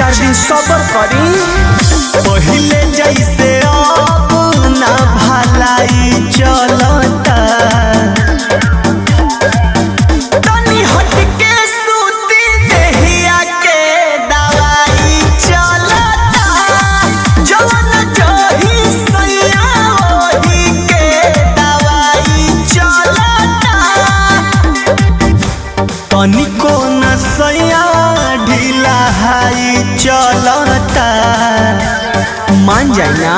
चार दिन सबर करी। पहले जैसे अब ना भलाई चलता, तनी हटके सूती देहिया के दवाई चलता। जवन जही सैया ओही के दवाई चलता। तनिको न सैया ढीला हाई चलता, मान जाए ना।